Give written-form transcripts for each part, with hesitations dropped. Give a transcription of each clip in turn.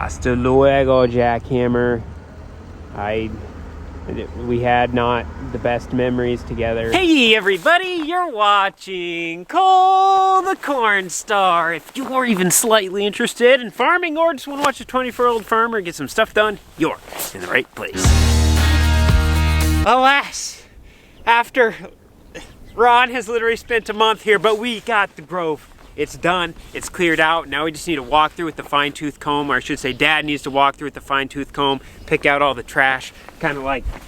Hasta luego, jackhammer. We had not the best memories together. Hey everybody, you're watching Cole the Cornstar. If you are even slightly interested in farming or just want to watch a 24-year-old farmer get some stuff done, you're in the right place. Alas, after Ron has literally spent a month here, but we got the grove. It's done, it's cleared out. Now we just need to walk through with the fine-tooth comb, or I should say Dad needs to walk through with the fine-tooth comb, pick out all the trash, kind of like a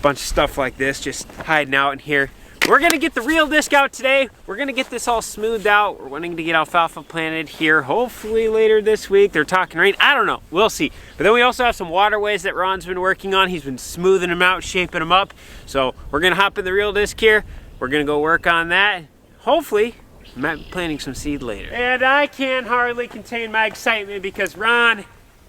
bunch of stuff like this, just hiding out in here. We're gonna get the real disc out today. We're gonna get this all smoothed out. We're wanting to get alfalfa planted here, hopefully later this week. They're talking rain, I don't know, we'll see. But then we also have some waterways that Ron's been working on. He's been smoothing them out, shaping them up. So we're gonna hop in the real disc here. We're gonna go work on that. Hopefully, I'm planting some seed later. And I can hardly contain my excitement because Ron,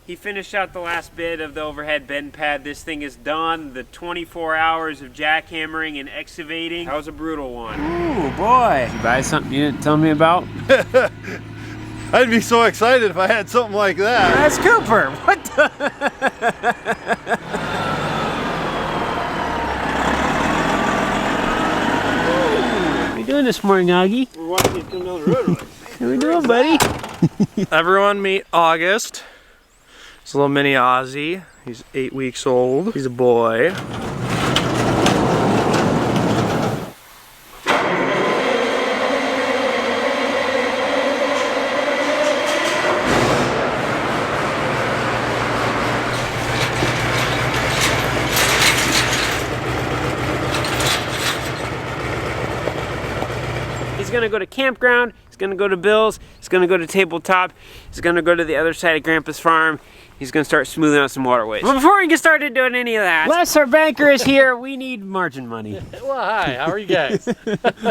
he finished out the last bit of the overhead bend pad. This thing is done. The 24 hours of jackhammering and excavating. That was a brutal one. Ooh, boy. Did you buy something you didn't tell me about? I'd be so excited if I had something like that. That's Cooper. What the? Doing this morning, Augie? We're watching it come down the road. How we doing, buddy? Everyone meet August. It's a little mini Aussie. He's 8 weeks old. He's a boy. He's gonna go to campground, he's gonna go to Bill's, he's gonna go to tabletop, he's gonna go to the other side of Grandpa's farm, he's gonna start smoothing out some waterways. Well, before we get started doing any of that, Les, our banker, is here. We need margin money. Well, hi, how are you guys?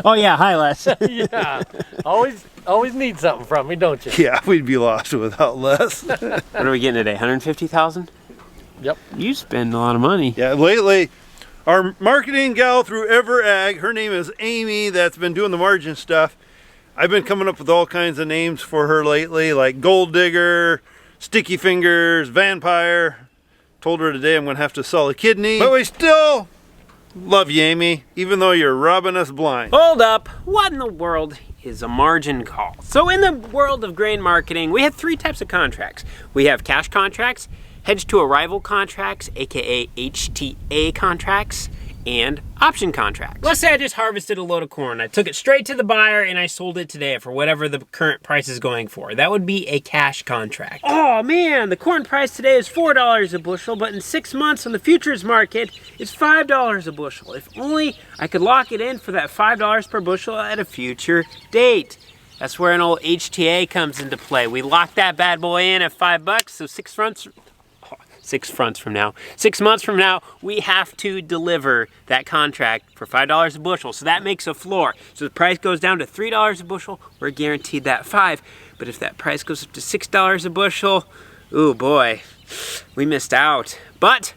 Oh yeah, hi Les. Yeah, always need something from me, don't you? Yeah, we'd be lost without Les. What are we getting today, 150,000? Yep. You spend a lot of money. Yeah, lately, our marketing gal through EverAg, her name is Amy, that's been doing the margin stuff. I've been coming up with all kinds of names for her lately, like Gold Digger, Sticky Fingers, Vampire. Told her today I'm gonna have to sell a kidney. But we still love you, Amy, even though you're robbing us blind. Hold up, what in the world is a margin call? So in the world of grain marketing, we have three types of contracts. We have cash contracts, hedge to arrival contracts, aka HTA contracts, and option contracts. Let's say I just harvested a load of corn. I took it straight to the buyer and I sold it today for whatever the current price is going for. That would be a cash contract. Oh man, the corn price today is $4 a bushel, but in 6 months on the futures market, it's $5 a bushel. If only I could lock it in for that $5 per bushel at a future date. That's where an old HTA comes into play. We lock that bad boy in at $5, so 6 months from now, we have to deliver that contract for $5 a bushel. So that makes a floor. So the price goes down to $3 a bushel, we're guaranteed that $5. But if that price goes up to $6 a bushel, ooh boy, we missed out. But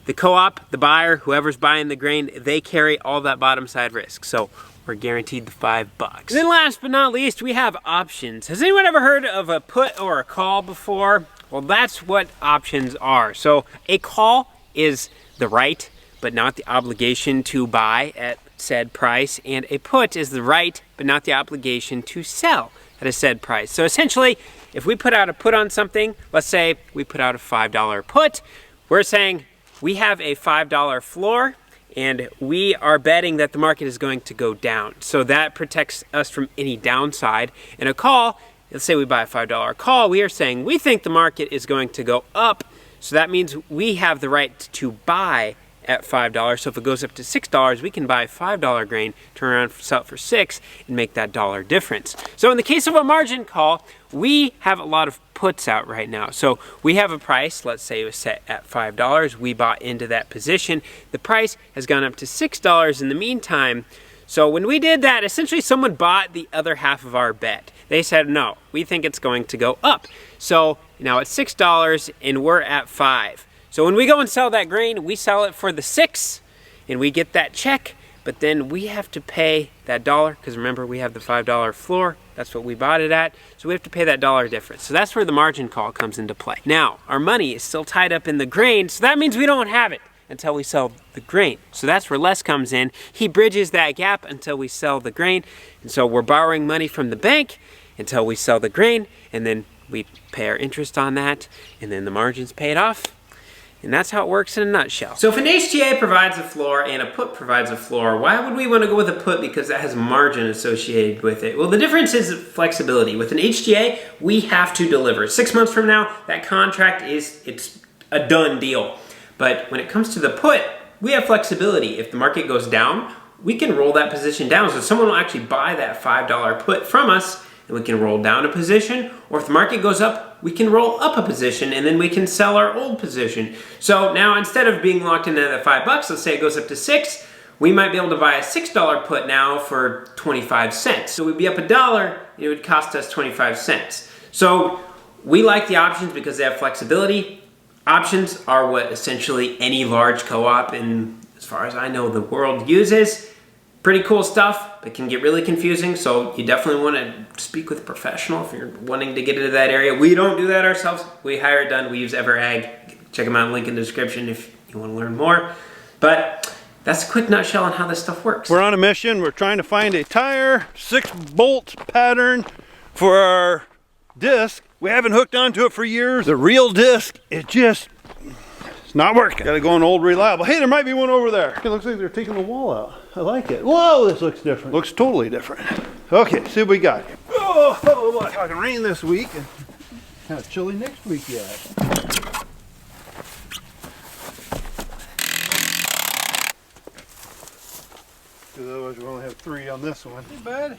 the co-op, the buyer, whoever's buying the grain, they carry all that bottom side risk. So we're guaranteed the $5. And then last but not least, we have options. Has anyone ever heard of a put or a call before? Well, that's what options are. So a call is the right, but not the obligation to buy at said price. And a put is the right, but not the obligation to sell at a said price. So essentially, if we put out a put on something, let's say we put out a $5 put, we're saying we have a $5 floor and we are betting that the market is going to go down. So that protects us from any downside. And a call, let's say we buy a $5 call, we are saying we think the market is going to go up, so that means we have the right to buy at $5. So if it goes up to $6, we can buy $5 grain, turn around, sell it for $6, and make that dollar difference. So in the case of a margin call, we have a lot of puts out right now. So we have a price, let's say it was set at $5, we bought into that position. The price has gone up to $6 in the meantime. So when we did that, essentially someone bought the other half of our bet. They said, no, we think it's going to go up. So now it's $6 and we're at $5. So when we go and sell that grain, we sell it for the $6 and we get that check, but then we have to pay that dollar, because remember we have the $5 floor That's what we bought it at. So we have to pay that dollar difference. So that's where the margin call comes into play. Now, our money is still tied up in the grain, so that means we don't have it until we sell the grain. So that's where Les comes in. He bridges that gap until we sell the grain. And so we're borrowing money from the bank until we sell the grain, and then we pay our interest on that, and then the margin's paid off. And that's how it works in a nutshell. So if an HTA provides a floor and a put provides a floor, why would we want to go with a put? Because that has margin associated with it. Well, the difference is flexibility. With an HTA, we have to deliver. 6 months from now, that contract it's a done deal. But when it comes to the put, we have flexibility. If the market goes down, we can roll that position down. So someone will actually buy that $5 put from us, and we can roll down a position. Or if the market goes up, we can roll up a position, and then we can sell our old position. So now instead of being locked into the $5, let's say it goes up to 6, we might be able to buy a $6 put now for 25 cents. So we'd be up $1, it would cost us 25 cents. So we like the options because they have flexibility. Options are what essentially any large co-op, and as far as I know, the world uses. Pretty cool stuff, but can get really confusing, so you definitely want to speak with a professional if you're wanting to get into that area. We don't do that ourselves. We hire it done. We use EverAg. Check them out, link in the description if you want to learn more. But that's a quick nutshell on how this stuff works. We're on a mission. We're trying to find a tire 6-bolt pattern for our disc. We haven't hooked onto it for years. The real disc, it's not working. Gotta go on old reliable. Hey, there might be one over there. It looks like they're taking the wall out. I like it. Whoa, this looks different. Looks totally different. Okay, see what we got here. Oh boy, talking rain this week and kind of chilly next week yet. Because otherwise we only have 3 on this one. Hey, bud.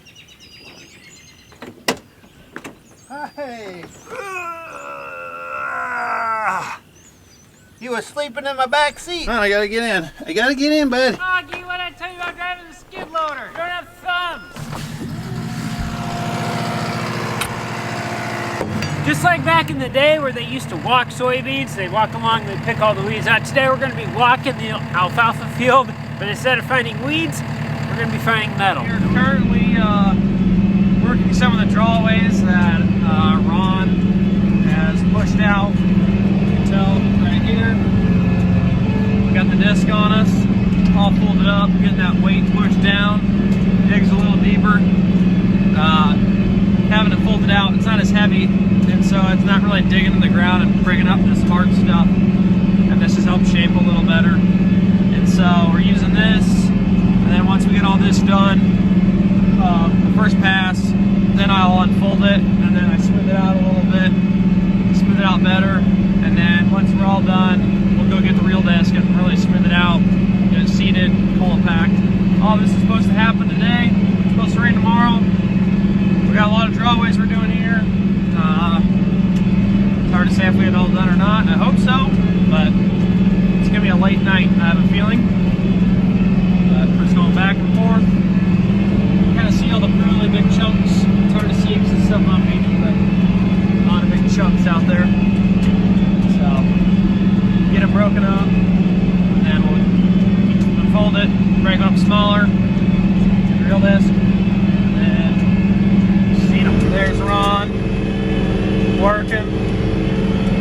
Hey. You was sleeping in my back seat. Man, I gotta get in. I gotta get in, bud. Augie, what did I tell you about driving the skid loader? You don't have thumbs. Just like back in the day where they used to walk soybeans, they'd walk along, they'd pick all the weeds out. Today we're going to be walking the alfalfa field, but instead of finding weeds, we're going to be finding metal. We're currently working some of the drawaways that Ron has pushed out. You can tell right here. We got the disc on us, all folded up, getting that weight pushed down. Digs a little deeper. Having it folded out, it's not as heavy, and so it's not really digging in the ground and bringing up this hard stuff. And this has helped shape a little better. And so we're using this, and then once we get all this done, the first pass, then I'll unfold it, and then I smooth it out a little bit, smooth it out better, and then once we're all done, we'll go get the real disc and really smooth it out, get it seated, pull it packed. All this is supposed to happen today. It's supposed to rain tomorrow. We got a lot of drawaways we're doing here. It's hard to say if we had all done or not. I hope so, but it's gonna be a late night, I have a feeling. We're just going back and forth. Kind of see all the really big chunks. It's hard to see because it's stuff on me, but a lot of big chunks out there. So get it broken up, and then we'll unfold it, break it up smaller, get the real disc, and then see them. There's Ron working.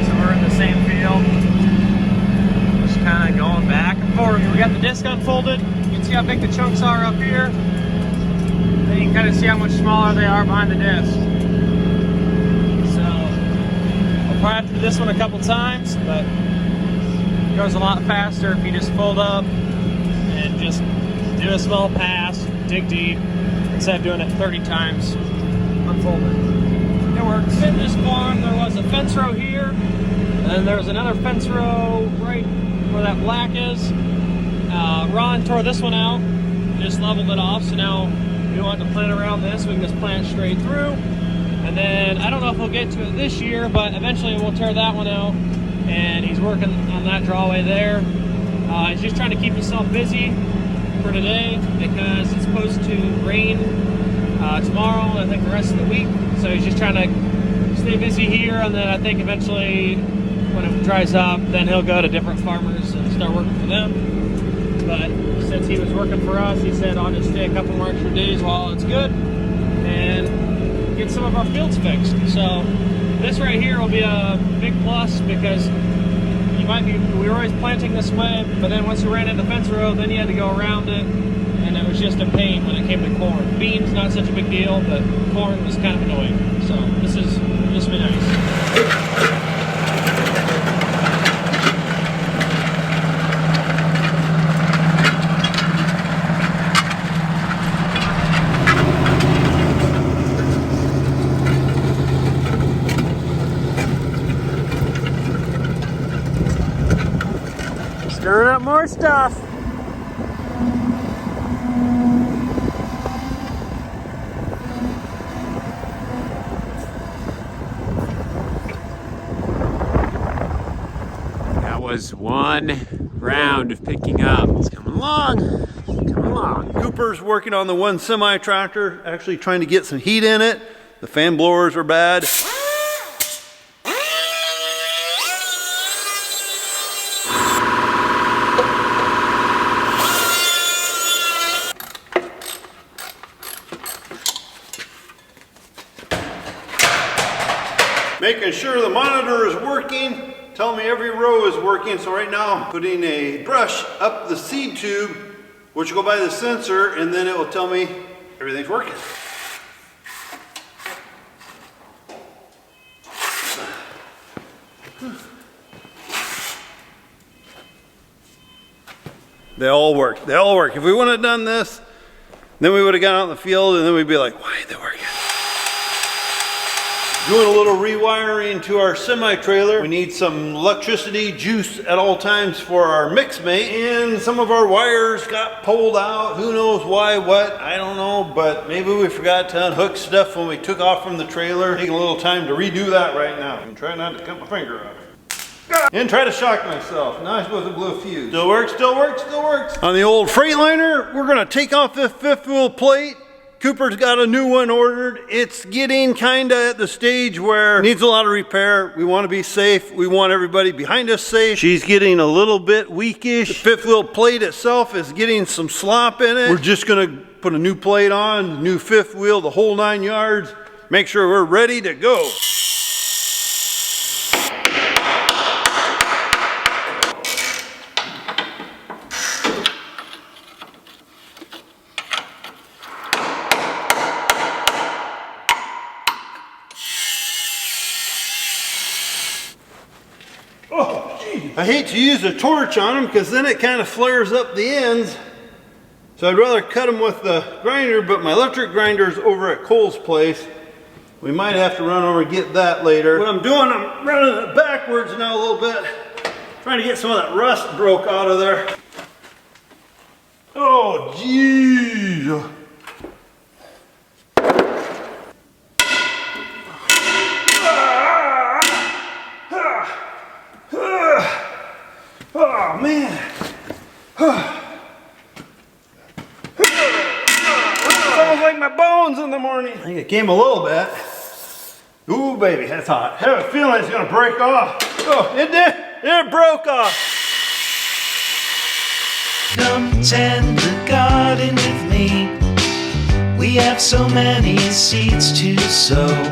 So we're in the same field. Just kind of going back and forth. We got the disc unfolded. You can see how big the chunks are up here. Then you can kind of see how much smaller they are behind the disc. So I'll probably have to do this one a couple times, but it goes a lot faster if you just fold up and just do a small pass, dig deep, instead of doing it 30 times unfolded. It works. In this barn there was a fence row here, and then there was another fence row right where that black is. Ron tore this one out, just leveled it off, so now we want to plant around this. We can just plant straight through, and then I don't know if we'll get to it this year, but eventually we'll tear that one out, and he's working on that drawway there. He's just trying to keep himself busy for today because it's supposed to rain tomorrow and I think the rest of the week, so he's just trying to stay busy here, and then I think eventually when it dries up then he'll go to different farmers and start working for them. But since he was working for us, he said I'll just stay a couple more extra days while it's good, and get some of our fields fixed. So this right here will be a big plus because we were always planting this way, but then once you ran into the fence row, then you had to go around it, and it was just a pain when it came to corn. Beans, not such a big deal, but corn was kind of annoying. So this will be nice. Stirring up more stuff. That was one round of picking up. It's coming along. It's coming along. Cooper's working on the one semi-tractor, actually trying to get some heat in it. The fan blowers are bad. Making sure the monitor is working, telling me every row is working. So right now I'm putting a brush up the seed tube, which will go by the sensor, and then it will tell me everything's working. They all work. They all work. If we wouldn't have done this, then we would have gone out in the field and then we'd be like, why are they working? Doing a little rewiring to our semi-trailer. We need some electricity juice at all times for our mix mate, and some of our wires got pulled out. Who knows why, what, I don't know, but maybe we forgot to unhook stuff when we took off from the trailer. Taking a little time to redo that right now. And try not to cut my finger off. And try to shock myself. Now I'm supposed to blow a fuse. Still works, still works, still works. On the old Freightliner, we're gonna take off this fifth wheel plate. Cooper's got a new one ordered. It's getting kind of at the stage where it needs a lot of repair. We want to be safe. We want everybody behind us safe. She's getting a little bit weakish. The fifth wheel plate itself is getting some slop in it. We're just going to put a new plate on, new fifth wheel, the whole 9 yards. Make sure we're ready to go. Oh, geez. I hate to use a torch on them because then it kind of flares up the ends. So I'd rather cut them with the grinder, but my electric grinder is over at Cole's place. We might have to run over and get that later. What I'm doing, I'm running it backwards now a little bit. Trying to get some of that rust broke out of there. Oh, geez. Oh man. Sounds like my bones in the morning. I think it came a little bit. Ooh baby, that's hot. I have a feeling it's gonna break off. Oh, it did. It broke off. Come tend the garden with me. We have so many seeds to sow.